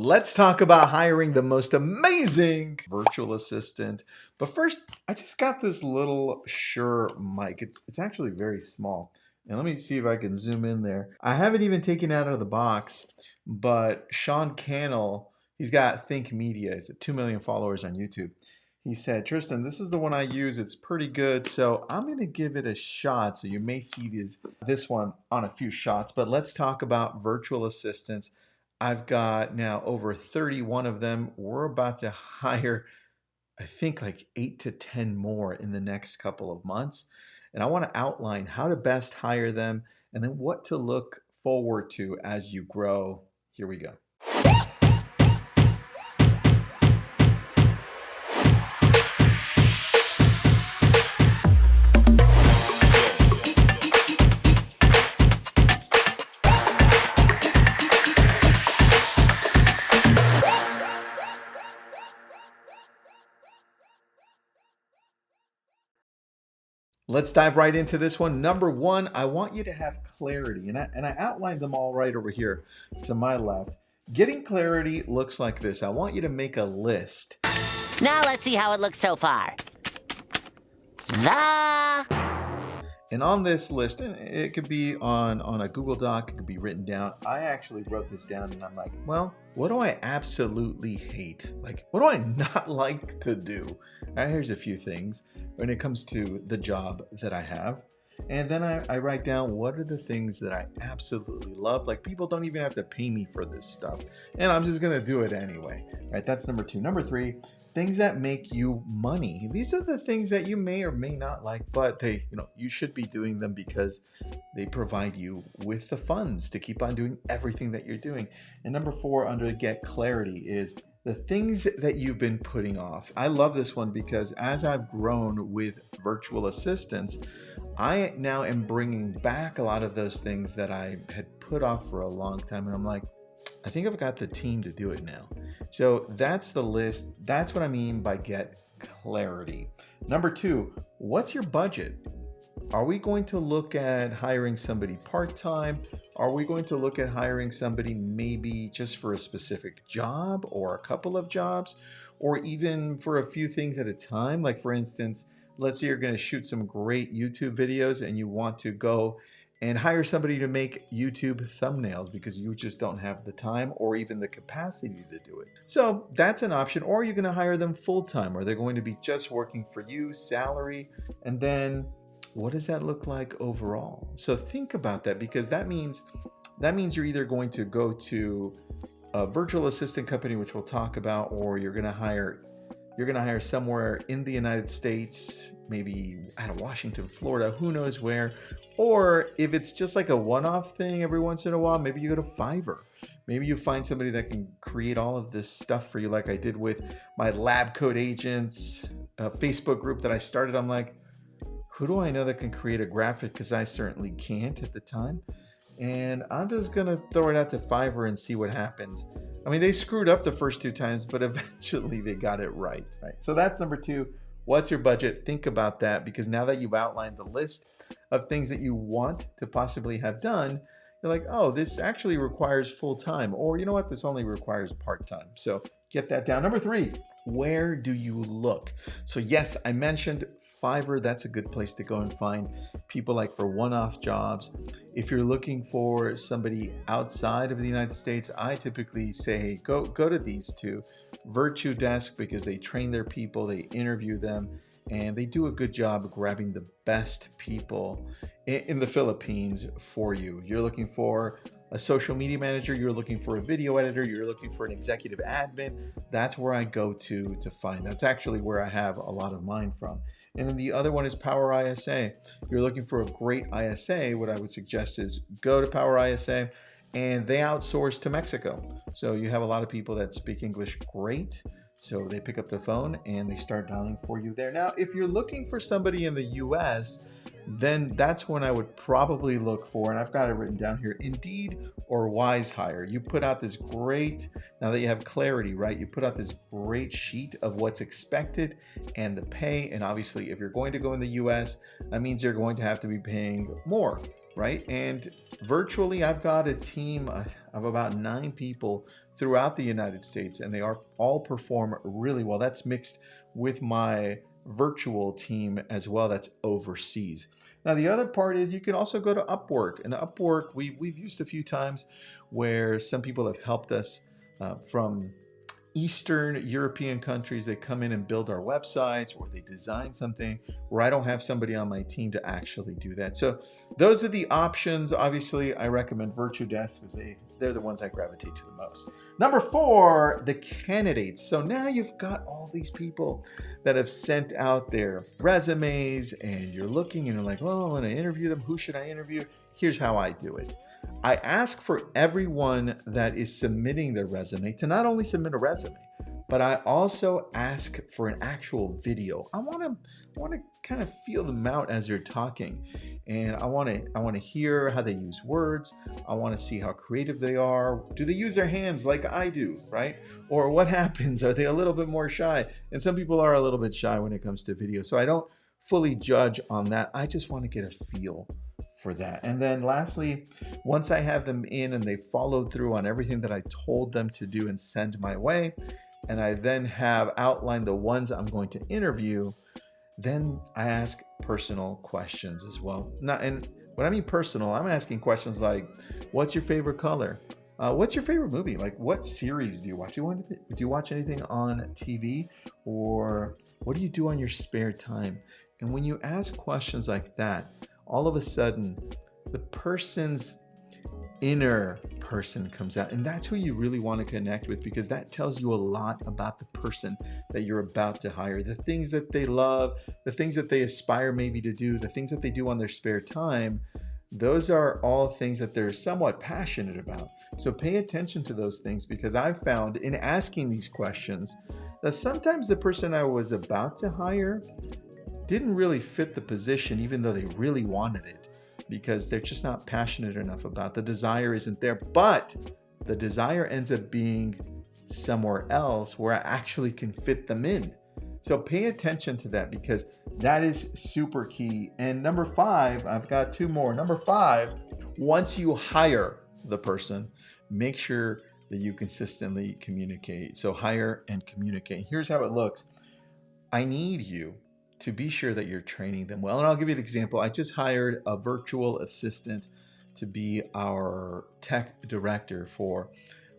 Let's talk about hiring the most amazing virtual assistant. But first, I just got this little Shure mic. It's actually very small. And let me see if I can zoom in there. I haven't even taken it out of the box, but Sean Cannell, he's got Think Media. He's at 2 million followers on YouTube. He said, Tristan, this is the one I use. It's pretty good. So I'm going to give it a shot. So you may see this one on a few shots, but let's talk about virtual assistants. I've got now over 31 of them. We're about to hire, I think, like 8 to 10 more in the next couple of months. And I want to outline how to best hire them and then what to look forward to as you grow. Here we go. Let's dive right into this one. Number one, I want you to have clarity. And I outlined them all right over here to my left. Getting clarity looks like this. I want you to make a list. Now let's see how it looks so far. And on this list, and it could be on a Google Doc, it could be written down. I actually wrote this down and I'm like, well, what do I absolutely hate? Like, what do I not like to do? All right, here's a few things when it comes to the job that I have. And then I write down what are the things that I absolutely love. Like, people don't even have to pay me for this stuff. And I'm just going to do it anyway. All right, that's number two. Number three, things that make you money. These are the things that you may or may not like, but you should be doing them because they provide you with the funds to keep on doing everything that you're doing. And number four, under get clarity, is the things that you've been putting off. I love this one because as I've grown with virtual assistants, I now am bringing back a lot of those things that I had put off for a long time. And I'm like, I think I've got the team to do it now. So that's the list. That's what I mean by get clarity. Number two, what's your budget? Are we going to look at hiring somebody part-time? Are we going to look at hiring somebody maybe just for a specific job or a couple of jobs, or even for a few things at a time? Like, for instance, let's say you're going to shoot some great YouTube videos and you want to go and hire somebody to make YouTube thumbnails because you just don't have the time or even the capacity to do it. So that's an option. Or you're going to hire them full-time, or they're going to be just working for you, salary, and then what does that look like overall? So think about that, because that means you're either going to go to a virtual assistant company, which we'll talk about, or you're going to hire somewhere in the United States, maybe out of Washington, Florida, who knows where. Or if it's just like a one-off thing every once in a while, maybe you go to Fiverr. Maybe you find somebody that can create all of this stuff for you, like I did with my Lab Code Agents Facebook group that I started. I'm like, who do I know that can create a graphic? Because I certainly can't at the time. And I'm just going to throw it out to Fiverr and see what happens. I mean, they screwed up the first two times, but eventually they got it right. So that's number two. What's your budget? Think about that, because now that you've outlined the list of things that you want to possibly have done, you're like, oh, this actually requires full-time, or you know what, this only requires part-time. So get that down. Number three, where do you look? So yes, I mentioned Fiverr. That's a good place to go and find people like for one-off jobs. If you're looking for somebody outside of the United States, I typically say go to these two, Virtue Desk, because they train their people, they interview them, and they do a good job of grabbing the best people in the Philippines for you. You're looking for a social media manager, you're looking for a video editor, you're looking for an executive admin. That's where I go to find. That's actually where I have a lot of mine from. And then the other one is Power ISA. If you're looking for a great ISA, what I would suggest is go to Power ISA, and they outsource to Mexico. So you have a lot of people that speak English great. So they pick up the phone and they start dialing for you there. Now, if you're looking for somebody in the US, then that's when I would probably look for, and I've got it written down here, Indeed or WiseHire. You put out this great, now that you have clarity, right? You put out this great sheet of what's expected and the pay. And obviously, if you're going to go in the US, that means you're going to have to be paying more, right? And virtually, I've got a team of about 9 people throughout the United States, and they are all perform really well. That's mixed with my virtual team as well, that's overseas. Now, the other part is you can also go to Upwork. And Upwork, we've used a few times where some people have helped us from Eastern European countries. They come in and build our websites, or they design something where I don't have somebody on my team to actually do that. So those are the options. Obviously, I recommend Virtudesk because they're the ones I gravitate to the most. Number 4, the candidates. So now you've got all these people that have sent out their resumes, and you're looking and you're like, well, I want to interview them. Who should I interview? Here's how I do it. I ask for everyone that is submitting their resume to not only submit a resume, but I also ask for an actual video. I want to kind of feel them out as they're talking, and I want to hear how they use words. I want to see how creative they are. Do they use their hands like I do, right? Or what happens? Are they a little bit more shy? And some people are a little bit shy when it comes to video, so I don't fully judge on that. I just want to get a feel for that. And then lastly, once I have them in and they followed through on everything that I told them to do and send my way, and I then have outlined the ones I'm going to interview, then I ask personal questions as well. Now, and when I mean personal, I'm asking questions like, what's your favorite color? What's your favorite movie? Like, what series do you watch? Do you watch anything on TV? Or what do you do on your spare time? And when you ask questions like that, all of a sudden, the person's inner person comes out, and that's who you really want to connect with, because that tells you a lot about the person that you're about to hire. The things that they love, the things that they aspire maybe to do, the things that they do on their spare time, those are all things that they're somewhat passionate about. So pay attention to those things, because I've found in asking these questions that sometimes the person I was about to hire didn't really fit the position, even though they really wanted it, because they're just not passionate enough about the desire isn't there. But the desire ends up being somewhere else where I actually can fit them in. So pay attention to that, because that is super key. And number 5, I've got 2 more. Number 5, once you hire the person, make sure that you consistently communicate. So hire and communicate. Here's how it looks. I need you to be sure that you're training them well. And I'll give you an example. I just hired a virtual assistant to be our tech director for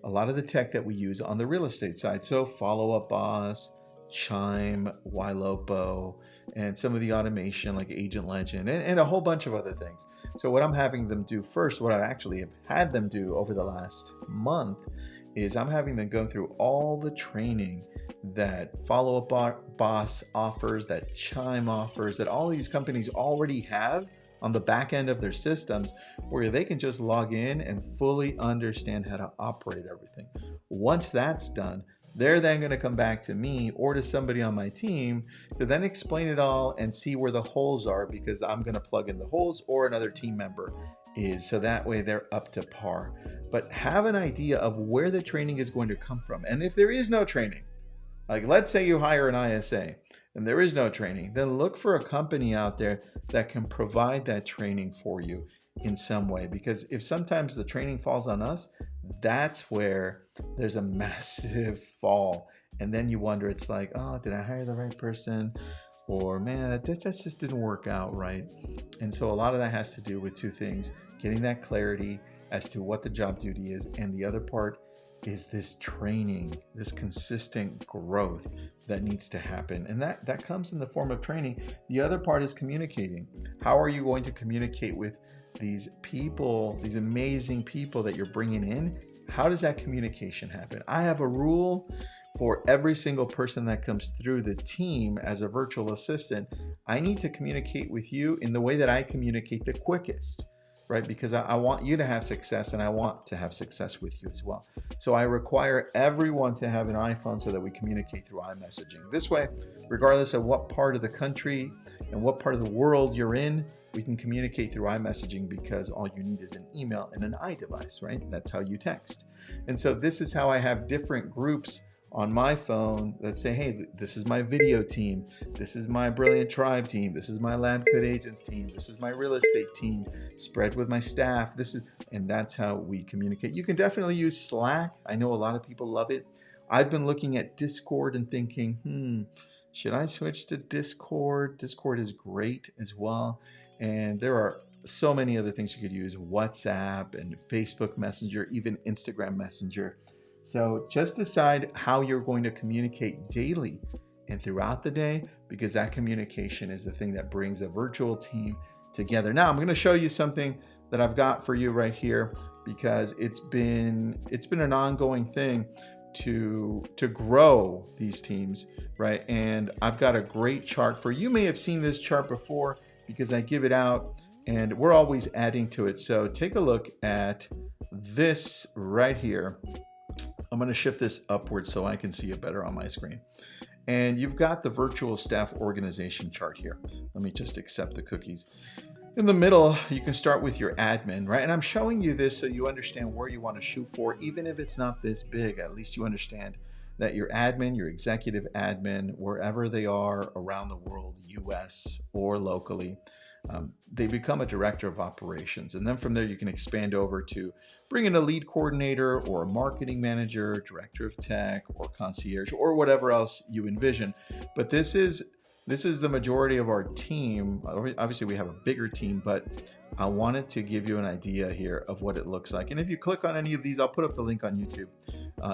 a lot of the tech that we use on the real estate side. So Follow Up Boss, Chime, Ylopo, and some of the automation like Agent Legend, and a whole bunch of other things. So what I'm having them do first, what I actually have had them do over the last month, is I'm having them go through all the training that Follow Up Boss offers, that Chime offers, that all these companies already have on the back end of their systems, where they can just log in and fully understand how to operate everything. Once that's done, they're then going to come back to me or to somebody on my team to then explain it all and see where the holes are, because I'm going to plug in the holes, or another team member is, so that way they're up to par. But have an idea of where the training is going to come from. And if there is no training, like let's say you hire an ISA and there is no training, then look for a company out there that can provide that training for you in some way. Because if sometimes the training falls on us, that's where there's a massive fall. And then you wonder, it's like, oh, did I hire the right person? Or man, that just didn't work out right. And so a lot of that has to do with 2 things: getting that clarity as to what the job duty is, and the other part is this training, this consistent growth that needs to happen. And that comes in the form of training. The other part is communicating. How are you going to communicate with these people, these amazing people that you're bringing in? How does that communication happen? I have a rule for every single person that comes through the team as a virtual assistant. I need to communicate with you in the way that I communicate the quickest, right? Because I want you to have success, and I want to have success with you as well. So I require everyone to have an iPhone so that we communicate through iMessaging. This way, regardless of what part of the country and what part of the world you're in, we can communicate through iMessaging, because all you need is an email and an iDevice, right? That's how you text. And so this is how I have different groups on my phone that say, hey, this is my video team, this is my Brilliant Tribe team, this is my Lab Coat Agents team, this is my real estate team, spread with my staff, and that's how we communicate. You can definitely use Slack. I know a lot of people love it. I've been looking at Discord and thinking, should I switch to Discord? Discord is great as well. And there are so many other things you could use, WhatsApp and Facebook Messenger, even Instagram Messenger. So just decide how you're going to communicate daily and throughout the day, because that communication is the thing that brings a virtual team together. Now I'm going to show you something that I've got for you right here, because it's been an ongoing thing to grow these teams, right? And I've got a great chart for you. You may have seen this chart before because I give it out and we're always adding to it. So take a look at this right here. I'm going to shift this upwards so I can see it better on my screen. And you've got the virtual staff organization chart here. Let me just accept the cookies. In the middle, you can start with your admin, right? And I'm showing you this so you understand where you want to shoot for, even if it's not this big. At least you understand that your admin, your executive admin, wherever they are around the world, US or locally, they become a director of operations. And then from there, you can expand over to bring in a lead coordinator or a marketing manager, director of tech, or concierge, or whatever else you envision. But this is the majority of our team. Obviously, we have a bigger team, but I wanted to give you an idea here of what it looks like. And if you click on any of these, I'll put up the link on YouTube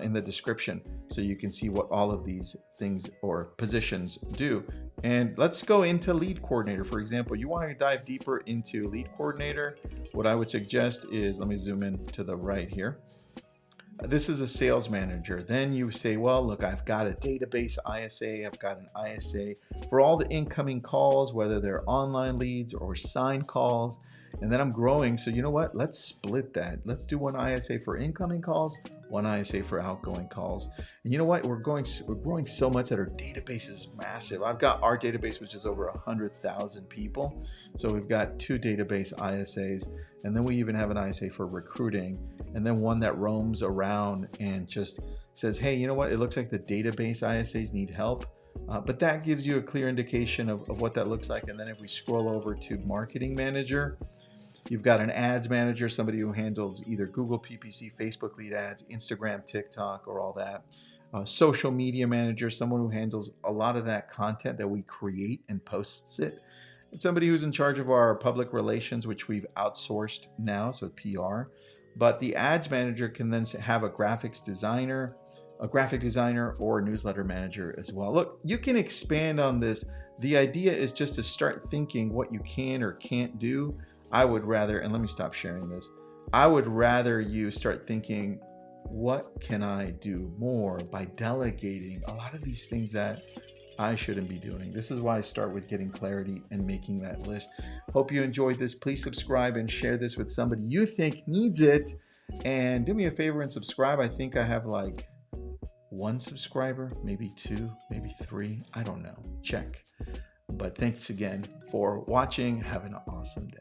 in the description so you can see what all of these things or positions do. And let's go into lead coordinator. For example, you want to dive deeper into lead coordinator. What I would suggest is, let me zoom in to the right here. This is a sales manager. Then you say, well, look, I've got a database ISA. I've got an ISA for all the incoming calls, whether they're online leads or signed calls. And then I'm growing. So you know what? Let's split that. Let's do one ISA for incoming calls, one ISA for outgoing calls. And you know what? We're growing so much that our database is massive. I've got our database, which is over 100,000 people. So we've got 2 database ISAs. And then we even have an ISA for recruiting. And then one that roams around and just says, hey, you know what? It looks like the database ISAs need help. But that gives you a clear indication of what that looks like. And then if we scroll over to marketing manager, you've got an ads manager, somebody who handles either Google PPC, Facebook lead ads, Instagram, TikTok, or all that. Social media manager, someone who handles a lot of that content that we create and posts it. And somebody who's in charge of our public relations, which we've outsourced now, so PR. But the ads manager can then have a graphic designer or a newsletter manager as well. Look, you can expand on this. The idea is just to start thinking what you can or can't do. I would rather, and let me stop sharing this. I would rather you start thinking, what can I do more by delegating a lot of these things that I shouldn't be doing. This is why I start with getting clarity and making that list. Hope you enjoyed this. Please subscribe and share this with somebody you think needs it. And do me a favor and subscribe. I think I have like 1 subscriber, maybe 2, maybe 3. I don't know. Check. But thanks again for watching. Have an awesome day.